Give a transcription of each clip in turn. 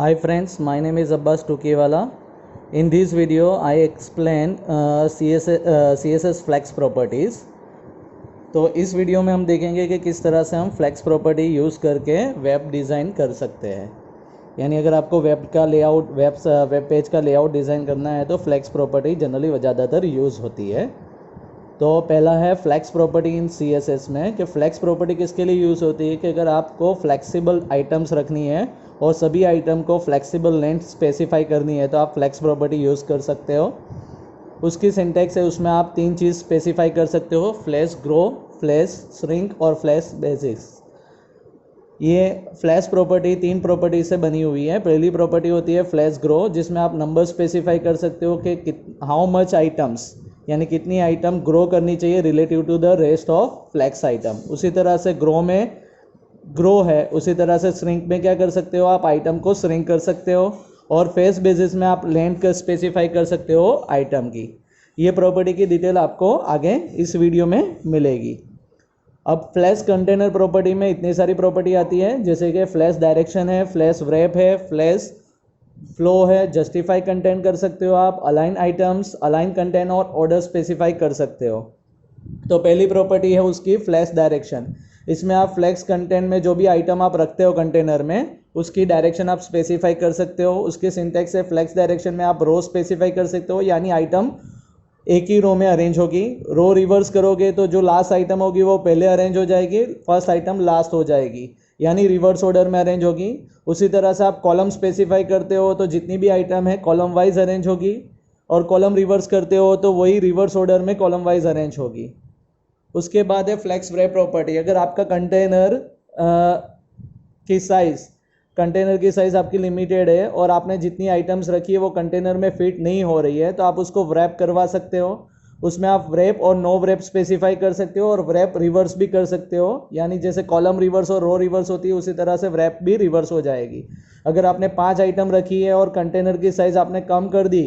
Hi friends, my name is Abbas Tukiwala. In this video, I explain CSS Flex properties. तो इस video में हम देखेंगे कि किस तरह से हम फ्लेक्स प्रॉपर्टी यूज़ करके वेब डिज़ाइन कर सकते हैं। यानी अगर आपको वेब का लेआउट वेब पेज का लेआउट डिज़ाइन करना है तो फ्लेक्स प्रॉपर्टी जनरली ज़्यादातर यूज़ होती है। तो पहला है फ्लेक्स प्रॉपर्टी इन CSS में कि फ्लेक्स प्रॉपर्टी किसके लिए यूज़ होती है कि अगर आपको फ्लेक्सिबल आइटम्स रखनी है और सभी आइटम को फ्लेक्सिबल लेंथ स्पेसिफाई करनी है तो आप फ्लेक्स प्रॉपर्टी यूज़ कर सकते हो। उसकी सिंटैक्स है, उसमें आप तीन चीज़ स्पेसिफाई कर सकते हो, फ्लैश ग्रो, फ्लैश श्रिंक और फ्लैश बेसिक्स। ये फ्लैश प्रॉपर्टी तीन प्रॉपर्टी से बनी हुई है। पहली प्रॉपर्टी होती है फ्लैश ग्रो, जिसमें आप नंबर स्पेसिफाई कर सकते हो कि हाउ मच आइटम्स, यानी कितनी आइटम ग्रो करनी चाहिए relative to the rest of flex item. उसी तरह से ग्रो में ग्रो है, उसी तरह से श्रिंक में क्या कर सकते हो, आप आइटम को श्रिंक कर सकते हो। और फेस बेसिस में आप लेंथ का स्पेसिफाई कर सकते हो आइटम की। ये प्रॉपर्टी की डिटेल आपको आगे इस वीडियो में मिलेगी। अब फ्लैश कंटेनर प्रॉपर्टी में इतनी सारी प्रॉपर्टी आती है, जैसे कि फ्लैश डायरेक्शन है, फ्लैश व्रैप है, फ्लैश फ्लो है, जस्टिफाई कंटेंट कर सकते हो आप, अलाइन आइटम्स, अलाइन कंटेंट और ऑर्डर स्पेसिफाई कर सकते हो। तो पहली प्रॉपर्टी है उसकी फ्लैश डायरेक्शन। इसमें आप फ्लैक्स कंटेंट में जो भी आइटम आप रखते हो कंटेनर में उसकी डायरेक्शन आप स्पेसिफाई कर सकते हो। उसके सिंटैक्स है, फ्लैक्स डायरेक्शन में आप रो स्पेसिफाई कर सकते हो, यानी आइटम एक ही रो में अरेंज होगी। रो रिवर्स करोगे तो जो लास्ट आइटम होगी वो पहले अरेंज हो जाएगी, फर्स्ट आइटम लास्ट हो जाएगी, यानी रिवर्स ऑर्डर में अरेंज होगी। उसी तरह से आप कॉलम स्पेसिफाई करते हो तो जितनी भी आइटम है कॉलम वाइज अरेंज होगी, और कॉलम रिवर्स करते हो तो वही रिवर्स ऑर्डर में कॉलम वाइज अरेंज होगी। उसके बाद है फ्लेक्स व्रैप प्रॉपर्टी। अगर आपका कंटेनर की साइज़ आपकी लिमिटेड है और आपने जितनी आइटम्स रखी है वो कंटेनर में फिट नहीं हो रही है तो आप उसको व्रैप करवा सकते हो। उसमें आप व्रैप और नो व्रैप स्पेसिफाई कर सकते हो और व्रैप रिवर्स भी कर सकते हो, यानी जैसे कॉलम रिवर्स और रो रिवर्स होती है उसी तरह से व्रैप भी रिवर्स हो जाएगी। अगर आपने 5 आइटम रखी है और कंटेनर की साइज़ आपने कम कर दी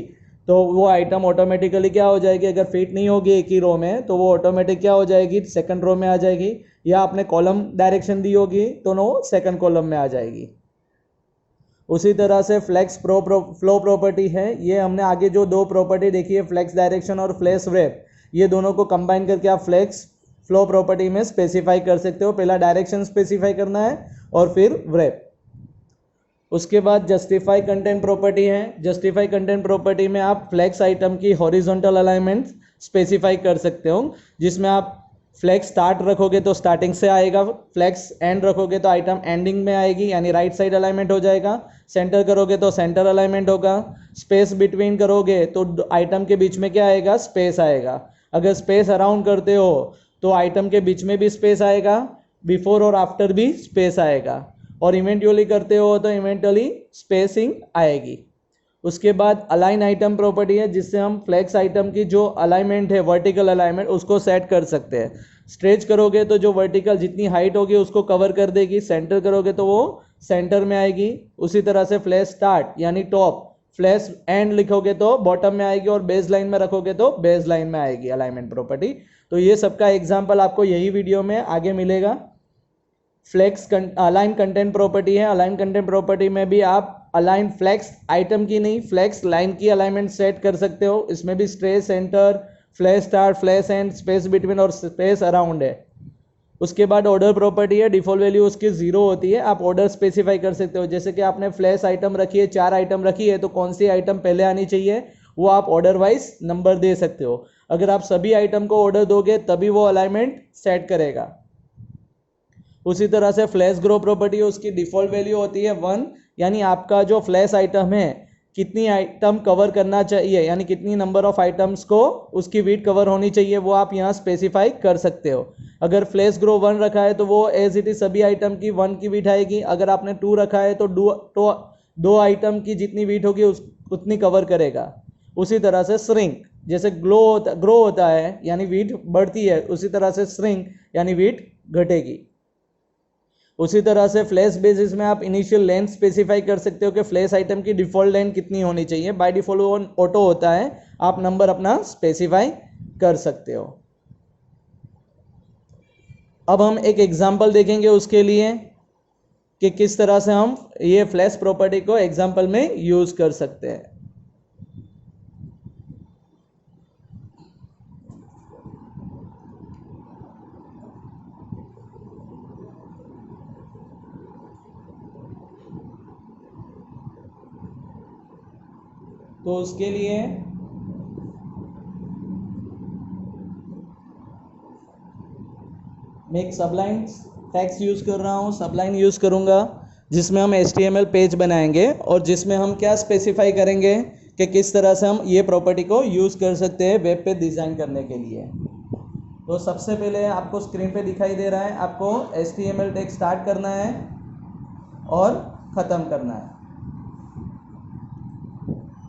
तो वो आइटम ऑटोमेटिकली क्या हो जाएगी, अगर फिट नहीं होगी एक ही रो में तो वो ऑटोमेटिक क्या हो जाएगी, सेकंड रो में आ जाएगी, या आपने कॉलम डायरेक्शन दी होगी तो वो सेकंड कॉलम में आ जाएगी। उसी तरह से फ्लेक्स फ्लो प्रॉपर्टी है। ये हमने आगे जो दो प्रॉपर्टी देखी है, फ्लेक्स डायरेक्शन और फ्लैश व्रैप, ये दोनों को कंबाइन करके आप फ्लेक्स फ्लो प्रॉपर्टी में स्पेसिफाई कर सकते हो। पहला डायरेक्शन स्पेसिफाई करना है और फिर व्रैप। उसके बाद जस्टिफाई कंटेंट प्रॉपर्टी है। जस्टिफाई कंटेंट प्रॉपर्टी में आप फ्लेक्स आइटम की हॉरिजॉन्टल अलाइनमेंट स्पेसिफाई कर सकते हो, जिसमें आप फ्लेक्स स्टार्ट रखोगे तो स्टार्टिंग से आएगा, फ्लेक्स एंड रखोगे तो आइटम एंडिंग में आएगी, यानी राइट साइड अलाइनमेंट हो जाएगा। सेंटर करोगे तो सेंटर अलाइनमेंट होगा। स्पेस बिटवीन करोगे तो आइटम के बीच में क्या आएगा, स्पेस आएगा। अगर स्पेस अराउंड करते हो तो आइटम के बीच में भी स्पेस आएगा, बिफोर और आफ्टर भी स्पेस आएगा, और इवेंचुअली करते हो तो इवेंचुअली स्पेसिंग आएगी। उसके बाद अलाइन आइटम प्रॉपर्टी है, जिससे हम फ्लेक्स आइटम की जो अलाइनमेंट है, वर्टिकल अलाइनमेंट, उसको सेट कर सकते हैं। स्ट्रेच करोगे तो जो वर्टिकल जितनी हाइट होगी उसको कवर कर देगी, सेंटर करोगे तो वो सेंटर में आएगी। उसी तरह से फ्लैश स्टार्ट यानी टॉप, फ्लैश एंड लिखोगे तो बॉटम में आएगी, और बेस लाइन में रखोगे तो बेस लाइन में आएगी अलाइनमेंट प्रॉपर्टी। तो ये सबका एग्जाम्पल आपको यही वीडियो में आगे मिलेगा। फ्लेक्स अलाइन कंटेंट प्रॉपर्टी है। अलाइन कंटेंट प्रॉपर्टी में भी आप अलाइन फ्लेक्स आइटम की नहीं, फ्लेक्स लाइन की अलाइनमेंट सेट कर सकते हो। इसमें भी stress centre, flash start, flash and, space between और स्पेस अराउंड है। उसके बाद ऑर्डर प्रॉपर्टी है। डिफॉल्ट वैल्यू उसकी 0 होती है, आप ऑर्डर स्पेसिफाई कर सकते हो। जैसे कि आपने फ्लैश आइटम रखी है, 4 आइटम रखी है, तो कौन सी आइटम पहले आनी चाहिए वो आप ऑर्डर वाइज नंबर दे सकते हो। अगर आप सभी आइटम को ऑर्डर दोगे तभी वो अलाइनमेंट सेट करेगा। उसी तरह से फ्लैश ग्रो प्रॉपर्टी है, उसकी डिफॉल्ट वैल्यू होती है 1, यानी आपका जो फ्लैश आइटम है कितनी आइटम कवर करना चाहिए, यानी कितनी नंबर ऑफ आइटम्स को उसकी वीट कवर होनी चाहिए वो आप यहाँ स्पेसिफाई कर सकते हो। अगर फ्लैश ग्रो 1 रखा है तो वो एज इट इज सभी आइटम की 1 की वीट आएगी। अगर आपने 2 रखा है तो दो आइटम की जितनी वीट होगी उतनी कवर करेगा। उसी तरह से श्रिंक, जैसे ग्रो होता है यानी वीट बढ़ती है, उसी तरह से श्रिंक यानी वीट घटेगी। उसी तरह से फ्लैश बेसिस में आप इनिशियल लेंथ स्पेसिफाई कर सकते हो कि फ्लैश आइटम की डिफॉल्ट लेंथ कितनी होनी चाहिए। बाय डिफॉल्ट वो ऑटो होता है, आप नंबर अपना स्पेसिफाई कर सकते हो। अब हम एक एग्जांपल देखेंगे उसके लिए कि किस तरह से हम ये फ्लैश प्रॉपर्टी को एग्जाम्पल में यूज़ कर सकते हैं। तो उसके लिए मैं एक सबलाइन टेक्स्ट यूज़ कर रहा हूँ, सबलाइन यूज़ करूँगा जिसमें हम HTML पेज बनाएंगे और जिसमें हम क्या स्पेसिफाई करेंगे कि किस तरह से हम ये प्रॉपर्टी को यूज़ कर सकते हैं वेब पे डिज़ाइन करने के लिए। तो सबसे पहले आपको स्क्रीन पे दिखाई दे रहा है, आपको HTML टेक्स्ट स्टार्ट करना है और ख़त्म करना है।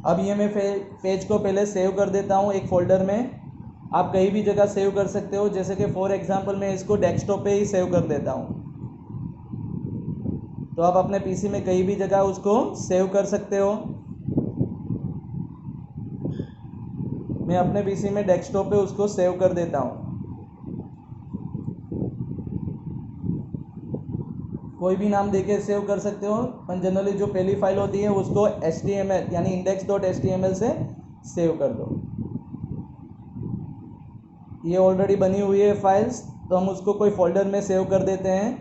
अब ये मैं पेज को पहले सेव कर देता हूँ एक फ़ोल्डर में। आप कहीं भी जगह सेव कर सकते हो, जैसे कि फॉर एग्जांपल मैं इसको डेस्कटॉप पे ही सेव कर देता हूँ। तो आप अपने पीसी में कहीं भी जगह उसको सेव कर सकते हो। मैं अपने पीसी में डेस्कटॉप पे उसको सेव कर देता हूँ। कोई भी नाम देके सेव कर सकते हो, पर जनरली जो पहली फाइल होती है उसको HTML यानी index.html से सेव कर दो। ये ऑलरेडी बनी हुई है फाइल्स, तो हम उसको कोई फोल्डर में सेव कर देते हैं।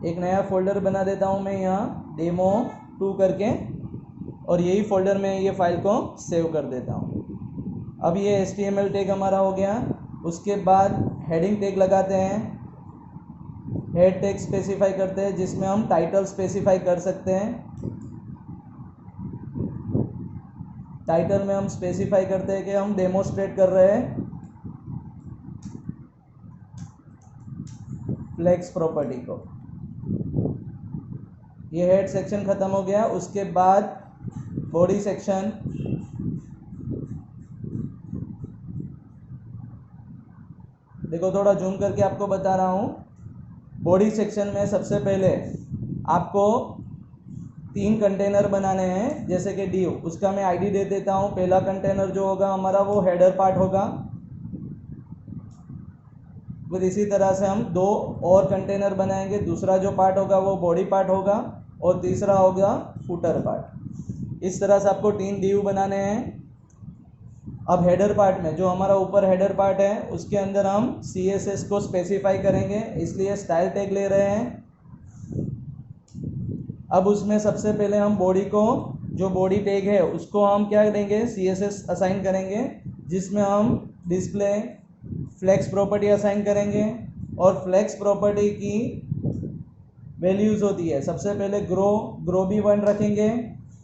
एक नया फोल्डर बना देता हूँ मैं यहाँ demo2 करके, और यही फोल्डर में ये फाइल को सेव कर देता हूँ। अब ये HTML टैग हमारा हो गया। उसके बाद हेडिंग टैग लगाते हैं, हेड टैग स्पेसिफाई करते हैं जिसमें हम टाइटल स्पेसिफाई कर सकते हैं। टाइटल में हम स्पेसिफाई करते हैं कि हम डेमोस्ट्रेट कर रहे हैं फ्लेक्स प्रॉपर्टी को। ये हेड सेक्शन ख़त्म हो गया। उसके बाद बॉडी सेक्शन, देखो थोड़ा जूम करके आपको बता रहा हूँ। बॉडी सेक्शन में सबसे पहले आपको 3 कंटेनर बनाने हैं, जैसे कि div, उसका मैं आईडी दे देता हूँ। पहला कंटेनर जो होगा हमारा वो हेडर पार्ट होगा। फिर इसी तरह से हम 2 और कंटेनर बनाएंगे, दूसरा जो पार्ट होगा वो बॉडी पार्ट होगा और तीसरा होगा फुटर पार्ट। इस तरह से आपको 3 div बनाने हैं। अब हेडर पार्ट में जो हमारा ऊपर हेडर पार्ट है उसके अंदर हम CSS को स्पेसिफाई करेंगे, इसलिए स्टाइल टैग ले रहे हैं। अब उसमें सबसे पहले हम बॉडी को, जो बॉडी टैग है उसको हम क्या देंगे, CSS असाइन करेंगे, जिसमें हम डिस्प्ले फ्लेक्स प्रॉपर्टी असाइन करेंगे। और फ्लेक्स प्रॉपर्टी की वैल्यूज़ होती है, सबसे पहले ग्रो भी 1 रखेंगे,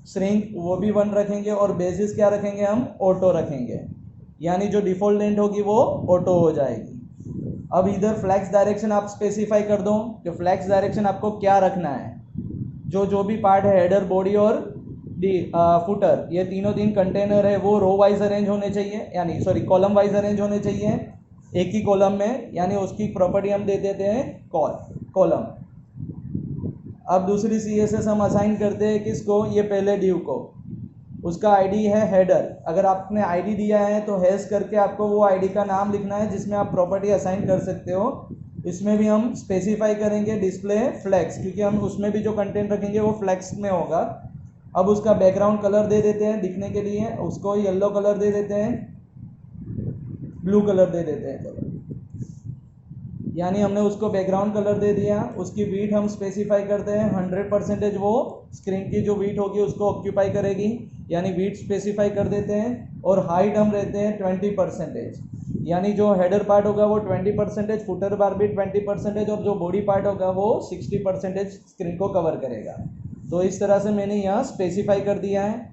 श्रिंक वो भी 1 रखेंगे, और बेसिस क्या रखेंगे, हम ऑटो रखेंगे, यानी जो डिफ़ॉल्ट लेंथ होगी वो ऑटो हो जाएगी। अब इधर फ्लैक्स डायरेक्शन आप स्पेसिफाई कर दो कि फ्लैक्स डायरेक्शन आपको क्या रखना है। जो भी पार्ट है हेडर, बॉडी और फुटर, ये तीनों 3 कंटेनर है वो रो वाइज अरेंज होने चाहिए, यानी कॉलम वाइज अरेंज होने चाहिए एक ही कॉलम में, यानी उसकी प्रॉपर्टी हम दे देते हैं कॉलम। अब दूसरी CSS हम असाइन करते हैं किसको, ये पहले div को, उसका आईडी है हेडर। अगर आपने आईडी दिया है तो हैश करके आपको वो आईडी का नाम लिखना है जिसमें आप प्रॉपर्टी असाइन कर सकते हो। इसमें भी हम स्पेसिफाई करेंगे डिस्प्ले फ्लेक्स, क्योंकि हम उसमें भी जो कंटेंट रखेंगे वो फ्लेक्स में होगा। अब उसका बैकग्राउंड कलर दे देते हैं दिखने के लिए, उसको येलो कलर दे देते हैं, ब्लू कलर दे देते हैं, यानी हमने उसको बैकग्राउंड कलर दे दिया। उसकी वीट हम स्पेसिफाई करते हैं 100%, वो स्क्रीन की जो वीट होगी उसको ऑक्यूपाई करेगी, यानी वीट स्पेसिफाई कर देते हैं। और हाइट हम रहते हैं 20%, यानी जो हेडर पार्ट होगा वो 20%, फुटर बार भी 20%, और जो बॉडी पार्ट होगा वो 60% स्क्रीन को कवर करेगा। तो इस तरह से मैंने यहाँ स्पेसिफाई कर दिया है।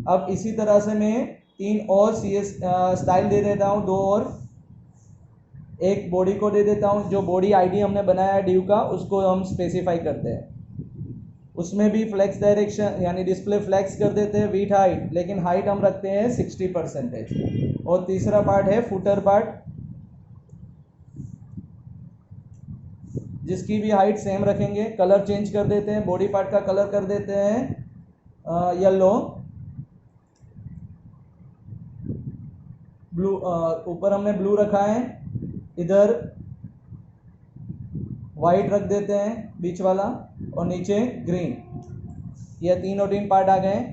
अब इसी तरह से मैं 3 और स्टाइल दे देता हूँ, 2 और, एक बॉडी को दे देता हूँ। जो बॉडी आईडी हमने बनाया है div का उसको हम स्पेसिफाई करते हैं, उसमें भी फ्लेक्स डायरेक्शन यानी डिस्प्ले फ्लेक्स कर देते हैं, वीट हाइट, लेकिन हाइट हम रखते हैं 60%। और तीसरा पार्ट है फुटर पार्ट, जिसकी भी हाइट सेम रखेंगे। कलर चेंज कर देते हैं, बॉडी पार्ट का कलर कर देते हैं येलो, ब्लू, ऊपर हमने ब्लू रखा है, इधर वाइट रख देते हैं बीच वाला, और नीचे ग्रीन। ये 3 और 3 पार्ट आ गए।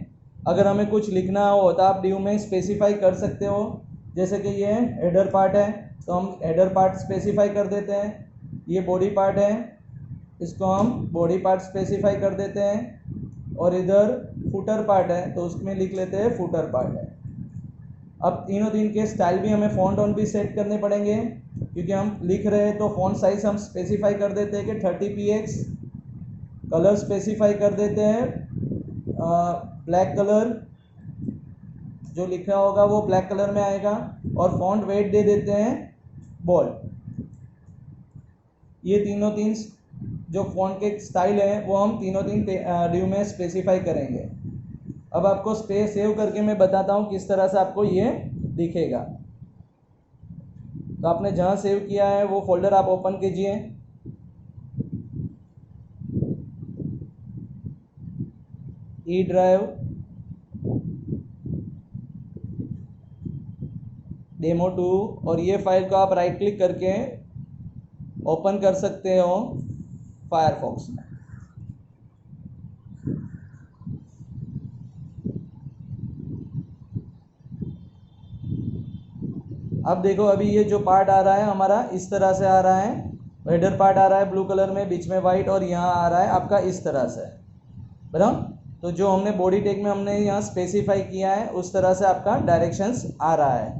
अगर हमें कुछ लिखना हो तो आप ड्यू में स्पेसिफाई कर सकते हो। जैसे कि ये हेडर पार्ट है तो हम हेडर पार्ट स्पेसिफाई कर देते हैं। ये बॉडी पार्ट है, इसको हम बॉडी पार्ट स्पेसिफाई कर देते हैं। और इधर फुटर पार्ट है तो उसमें लिख लेते हैं फुटर पार्ट है। अब तीनों के स्टाइल भी हमें फ़ॉन्ट ऑन भी सेट करने पड़ेंगे, क्योंकि हम लिख रहे हैं तो फ़ॉन्ट साइज़ हम स्पेसिफाई कर देते हैं कि 30px। कलर स्पेसिफाई कर देते हैं ब्लैक कलर, जो लिखा होगा वो ब्लैक कलर में आएगा। और फॉन्ट वेट दे देते हैं बोल्ड। ये तीनों जो फॉन्ट के स्टाइल है वो हम तीनों ड्यू में स्पेसिफाई करेंगे। अब आपको सेव करके मैं बताता हूँ किस तरह से आपको ये दिखेगा। तो आपने जहाँ सेव किया है वो फोल्डर आप ओपन कीजिए। ई ड्राइव, डेमो 2, और ये फाइल को आप राइट क्लिक करके ओपन कर सकते हो फायरफॉक्स में। अब देखो, अभी ये जो पार्ट आ रहा है हमारा इस तरह से आ रहा है। हेडर पार्ट आ रहा है ब्लू कलर में, बीच में वाइट, और यहाँ आ रहा है आपका इस तरह से, बराबर। तो जो हमने बॉडी टैग में हमने यहाँ स्पेसिफाई किया है उस तरह से आपका डायरेक्शंस आ रहा है।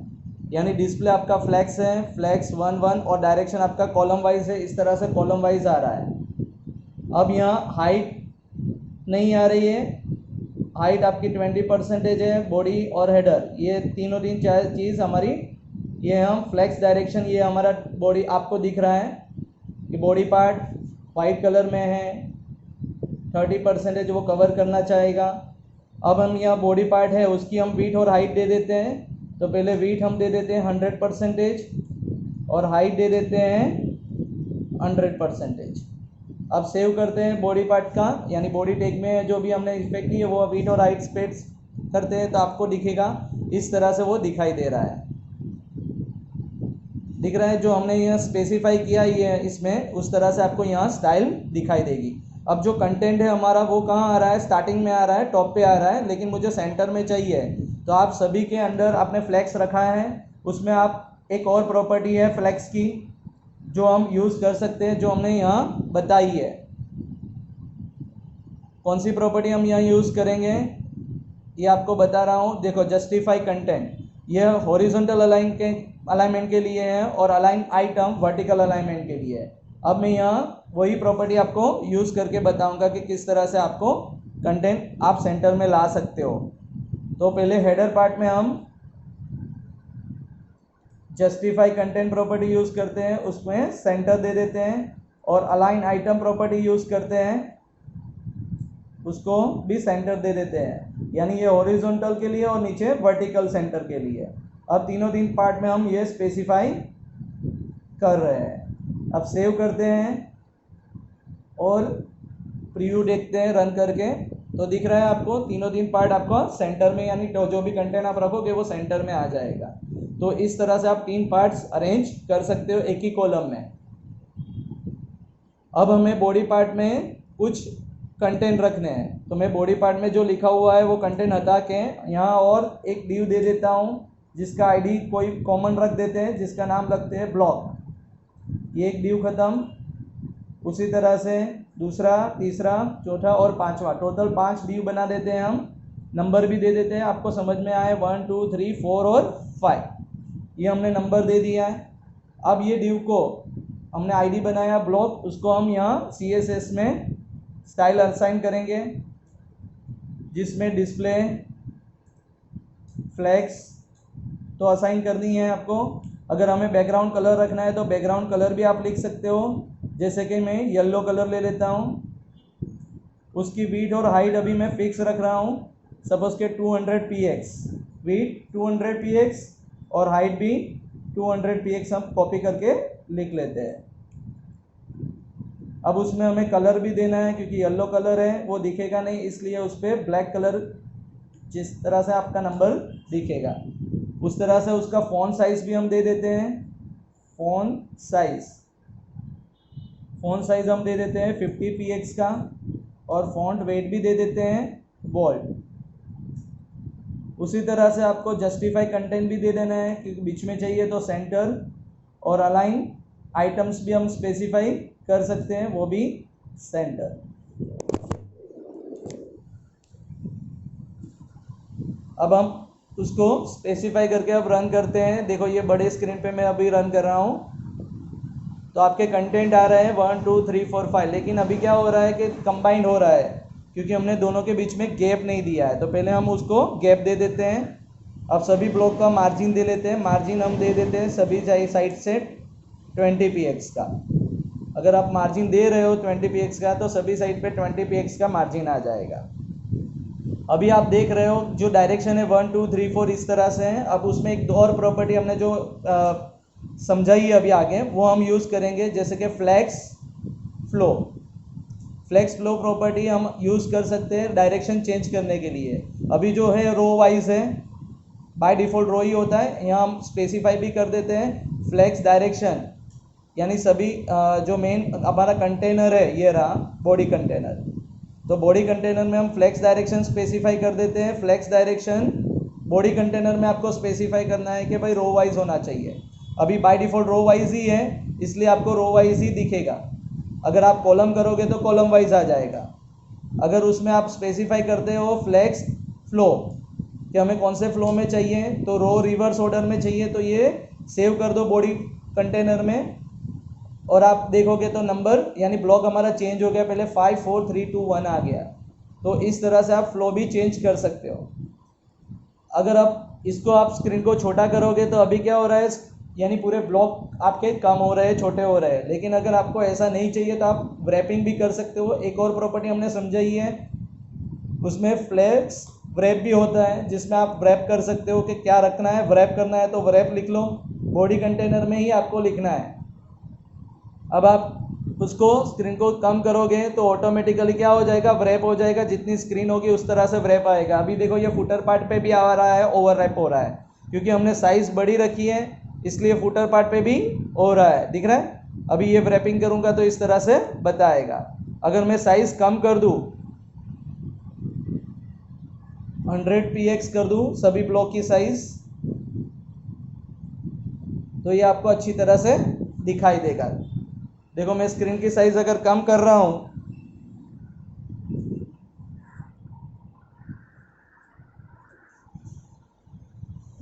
यानी डिस्प्ले आपका फ्लैक्स है, फ्लैक्स 1 1, और डायरेक्शन आपका कॉलम वाइज है, इस तरह से कॉलम वाइज आ रहा है। अब यहाँ हाइट नहीं आ रही है, हाइट आपकी 20% है। बॉडी और हेडर, ये तीनों चीज़ हमारी, ये हम फ्लैक्स डायरेक्शन, ये हमारा बॉडी आपको दिख रहा है कि बॉडी पार्ट वाइट कलर में है, 30% वो कवर करना चाहेगा। अब हम यहाँ बॉडी पार्ट है उसकी हम वीट और हाइट दे देते हैं। तो पहले वीट हम दे देते हैं 100% और हाइट दे देते हैं 100%। अब सेव करते हैं बॉडी पार्ट का, यानी बॉडी टैग में जो भी हमने इफेक्ट किए वो वीट और हाइट स्पेस करते हैं तो आपको दिखेगा इस तरह से वो दिखाई दे रहा है। दिख रहा है जो हमने यहाँ स्पेसिफाई किया ये इसमें, उस तरह से आपको यहाँ स्टाइल दिखाई देगी। अब जो कंटेंट है हमारा वो कहाँ आ रहा है, स्टार्टिंग में आ रहा है, टॉप पे आ रहा है, लेकिन मुझे सेंटर में चाहिए। तो आप सभी के अंडर आपने फ्लैक्स रखा है, उसमें आप एक और प्रॉपर्टी है फ्लैक्स की जो हम यूज़ कर सकते हैं, जो हमने यहाँ बताई है। कौन सी प्रॉपर्टी हम यहाँ यूज़ करेंगे ये आपको बता रहा हूँ। देखो, जस्टिफाई कंटेंट, यह हॉरिजॉन्टल अलाइनमेंट के लिए है और अलाइन आइटम वर्टिकल अलाइनमेंट के लिए है। अब मैं यहाँ वही प्रॉपर्टी आपको यूज़ करके बताऊंगा कि किस तरह से आपको कंटेंट आप सेंटर में ला सकते हो। तो पहले हेडर पार्ट में हम जस्टिफाई कंटेंट प्रॉपर्टी यूज़ करते हैं, उसमें सेंटर दे देते हैं, और अलाइन आइटम प्रॉपर्टी यूज़ करते हैं, उसको भी सेंटर दे देते हैं। यानी ये हॉरिजॉन्टल के लिए और नीचे वर्टिकल सेंटर के लिए। अब तीनों पार्ट में हम ये स्पेसिफाई कर रहे हैं। अब सेव करते हैं और प्रीव्यू देखते हैं रन करके, तो दिख रहा है आपको तीनों पार्ट आपको सेंटर में, यानी जो भी कंटेंट आप रखोगे वो सेंटर में आ जाएगा। तो इस तरह से आप 3 पार्ट्स अरेंज कर सकते हो एक ही कॉलम में। अब हमें बॉडी पार्ट में कुछ कंटेंट रखने हैं, तो मैं बॉडी पार्ट में जो लिखा हुआ है वो कंटेंट हटा के यहाँ और एक डिव दे देता हूँ, जिसका आईडी कोई कॉमन रख देते हैं, जिसका नाम रखते हैं ब्लॉक। ये एक डिव ख़त्म। उसी तरह से दूसरा, तीसरा, चौथा और पांचवा, टोटल 5 डिव बना देते हैं हम। नंबर भी दे देते हैं, आपको समझ में आए 1 2 3 4 और 5, ये हमने नंबर दे दिया है। अब ये डिव को हमने आईडी बनाया ब्लॉक, उसको हम यहाँ CSS में स्टाइल असाइन करेंगे, जिसमें डिस्प्ले फ्लैक्स तो असाइन करनी है आपको। अगर हमें बैकग्राउंड कलर रखना है तो बैकग्राउंड कलर भी आप लिख सकते हो, जैसे कि मैं येलो कलर ले लेता हूँ। उसकी वीट और हाइट अभी मैं फिक्स रख रहा हूँ, सपोज के 200px, वीट 200px और हाइट भी 200px हम कॉपी करके लिख लेते हैं। अब उसमें हमें कलर भी देना है, क्योंकि येलो कलर है वो दिखेगा नहीं, इसलिए उस पर ब्लैक कलर जिस तरह से आपका नंबर दिखेगा। उस तरह से उसका फॉन्ट साइज भी हम दे देते हैं। फॉन्ट साइज हम दे देते हैं 50 px का, और फॉन्ट वेट भी दे देते हैं बोल्ड। उसी तरह से आपको जस्टिफाई कंटेंट भी दे देना है कि बीच में चाहिए तो सेंटर, और अलाइन आइटम्स भी हम स्पेसिफाई कर सकते हैं, वो भी सेंटर। अब हम उसको स्पेसिफाई करके अब रन करते हैं। देखो ये बड़े स्क्रीन पे मैं अभी रन कर रहा हूँ, तो आपके कंटेंट आ रहे हैं 1 2 3 4 5, लेकिन अभी क्या हो रहा है कि कंबाइंड हो रहा है क्योंकि हमने दोनों के बीच में गैप नहीं दिया है। तो पहले हम उसको गैप दे देते हैं। अब सभी ब्लॉक का मार्जिन दे लेते हैं। मार्जिन हम दे देते हैं सभी साइड से 20 px का। अगर आप मार्जिन दे रहे हो 20 px का तो सभी साइड पे 20 px का मार्जिन आ जाएगा। अभी आप देख रहे हो जो डायरेक्शन है 1 2 3 4 इस तरह से है। अब उसमें एक और प्रॉपर्टी हमने जो समझाई है अभी आगे, वो हम यूज़ करेंगे, जैसे कि फ्लेक्स फ्लो प्रॉपर्टी हम यूज़ कर सकते हैं डायरेक्शन चेंज करने के लिए। अभी जो है रो वाइज है, बाय डिफ़ॉल्ट रो ही होता है, यहाँ हम स्पेसिफाई भी कर देते हैं फ्लेक्स डायरेक्शन, यानी सभी जो मेन हमारा कंटेनर है ये रहा बॉडी कंटेनर, तो बॉडी कंटेनर में हम फ्लेक्स डायरेक्शन स्पेसिफाई कर देते हैं। फ्लेक्स डायरेक्शन बॉडी कंटेनर में आपको स्पेसिफाई करना है कि भाई रो वाइज होना चाहिए। अभी बाय डिफ़ॉल्ट रो वाइज ही है, इसलिए आपको रो वाइज ही दिखेगा। अगर आप कॉलम करोगे तो कॉलम वाइज आ जाएगा। अगर उसमें आप स्पेसिफाई करते हो फ्लेक्स फ्लो कि हमें कौन से फ्लो में चाहिए, तो रो रिवर्स ऑर्डर में चाहिए, तो ये सेव कर दो बॉडी कंटेनर में, और आप देखोगे तो नंबर यानी ब्लॉक हमारा चेंज हो गया। पहले 5 4 3 2 1 आ गया। तो इस तरह से आप फ्लो भी चेंज कर सकते हो। अगर आप इसको आप स्क्रीन को छोटा करोगे तो अभी क्या हो रहा है, यानी पूरे ब्लॉक आपके कम हो रहे हैं, छोटे हो रहे हैं। लेकिन अगर आपको ऐसा नहीं चाहिए तो आप रैपिंग भी कर सकते हो। एक और प्रॉपर्टी हमने समझाई है, उसमें फ्लेक्स व्रैप भी होता है, जिसमें आप व्रैप कर सकते हो कि क्या रखना है। व्रैप करना है तो व्रैप लिख लो, बॉडी कंटेनर में ही आपको लिखना है। अब आप उसको स्क्रीन को कम करोगे तो ऑटोमेटिकली क्या हो जाएगा, व्रैप हो जाएगा। जितनी स्क्रीन होगी उस तरह से व्रैप आएगा। अभी देखो ये फुटर पार्ट पे भी आ रहा है, ओवर रैप हो रहा है, क्योंकि हमने साइज़ बड़ी रखी है, इसलिए फुटर पार्ट पे भी हो रहा है, दिख रहा है। अभी ये रैपिंग करूँगा तो इस तरह से बताएगा। अगर मैं साइज़ कम कर दूँ, 100 px कर दूँ सभी ब्लॉक की साइज़, तो ये आपको अच्छी तरह से दिखाई देगा। देखो मैं स्क्रीन की साइज़ अगर कम कर रहा हूँ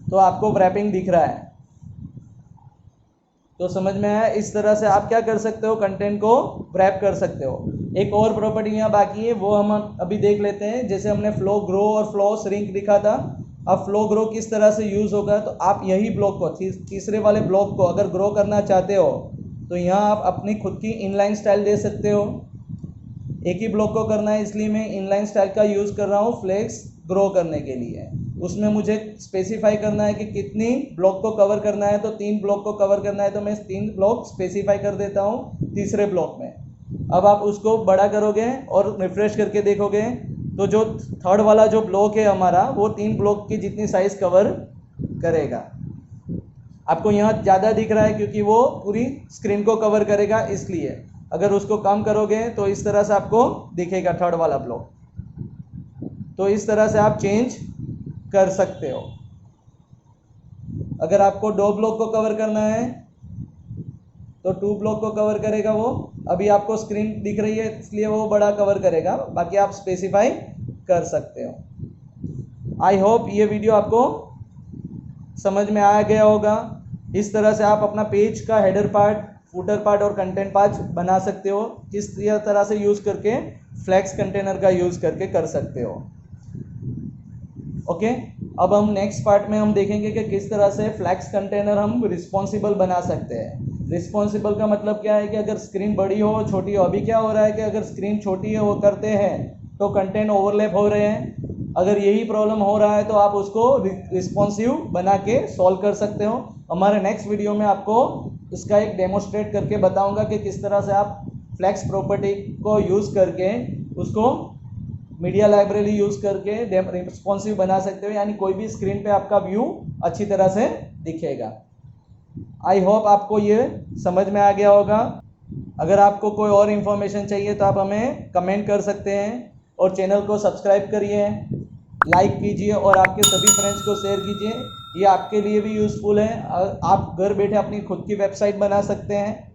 तो आपको रैपिंग दिख रहा है। तो समझ में आया। इस तरह से आप क्या कर सकते हो, कंटेंट को रैप कर सकते हो। एक और प्रॉपर्टी यहाँ बाकी है, वो हम अभी देख लेते हैं। जैसे हमने फ्लो ग्रो और फ्लो श्रिंक लिखा था, अब फ्लो ग्रो किस तरह से यूज़ होगा, तो आप यही ब्लॉक को तीसरे वाले ब्लॉक को अगर ग्रो करना चाहते हो तो यहाँ आप अपनी खुद की इनलाइन स्टाइल दे सकते हो। एक ही ब्लॉक को करना है, इसलिए मैं इनलाइन स्टाइल का यूज़ कर रहा हूँ फ्लेक्स ग्रो करने के लिए। उसमें मुझे स्पेसिफाई करना है कि कितनी ब्लॉक को कवर करना है, तो 3 ब्लॉक को कवर करना है, तो मैं 3 ब्लॉक स्पेसिफाई कर देता हूँ तीसरे ब्लॉक में। अब आप उसको बड़ा करोगे और रिफ्रेश करके देखोगे तो जो थर्ड वाला जो ब्लॉक है हमारा, वो 3 ब्लॉक की जितनी साइज़ कवर करेगा। आपको यहाँ ज़्यादा दिख रहा है क्योंकि वो पूरी स्क्रीन को कवर करेगा, इसलिए। अगर उसको कम करोगे तो इस तरह से आपको दिखेगा थर्ड वाला ब्लॉक। तो इस तरह से आप चेंज कर सकते हो। अगर आपको 2 ब्लॉक को कवर करना है तो 2 ब्लॉक को कवर करेगा वो। अभी आपको स्क्रीन दिख रही है इसलिए वो बड़ा कवर करेगा, बाकी आप स्पेसिफाई कर सकते हो। आई होप ये वीडियो आपको समझ में आ गया होगा। इस तरह से आप अपना पेज का हेडर पार्ट, फुटर पार्ट और कंटेंट पार्ट बना सकते हो। इस तरह से यूज़ करके फ्लेक्स कंटेनर का यूज़ करके कर सकते हो। ओके, अब हम नेक्स्ट पार्ट में हम देखेंगे कि किस तरह से फ्लेक्स कंटेनर हम रिस्पॉन्सिबल बना सकते हैं। रिस्पॉन्सिबल का मतलब क्या है कि अगर स्क्रीन बड़ी हो छोटी हो। अभी क्या हो रहा है कि अगर स्क्रीन छोटी है वो करते हैं तो कंटेंट ओवरलैप हो रहे हैं। अगर यही प्रॉब्लम हो रहा है तो आप उसको रिस्पॉन्सिव बना के सॉल्व कर सकते हो। हमारे नेक्स्ट वीडियो में आपको इसका एक डेमोस्ट्रेट करके बताऊंगा कि किस तरह से आप फ्लेक्स प्रॉपर्टी को यूज़ करके उसको मीडिया लाइब्रेरी यूज़ करके रिस्पॉन्सिव बना सकते हो, यानी कोई भी स्क्रीन पे आपका व्यू अच्छी तरह से दिखेगा। आई होप आपको ये समझ में आ गया होगा। अगर आपको कोई और इन्फॉर्मेशन चाहिए तो आप हमें कमेंट कर सकते हैं और चैनल को सब्सक्राइब करिए, लाइक कीजिए और आपके सभी फ्रेंड्स को शेयर कीजिए। ये आपके लिए भी यूज़फुल है। आप घर बैठे अपनी खुद की वेबसाइट बना सकते हैं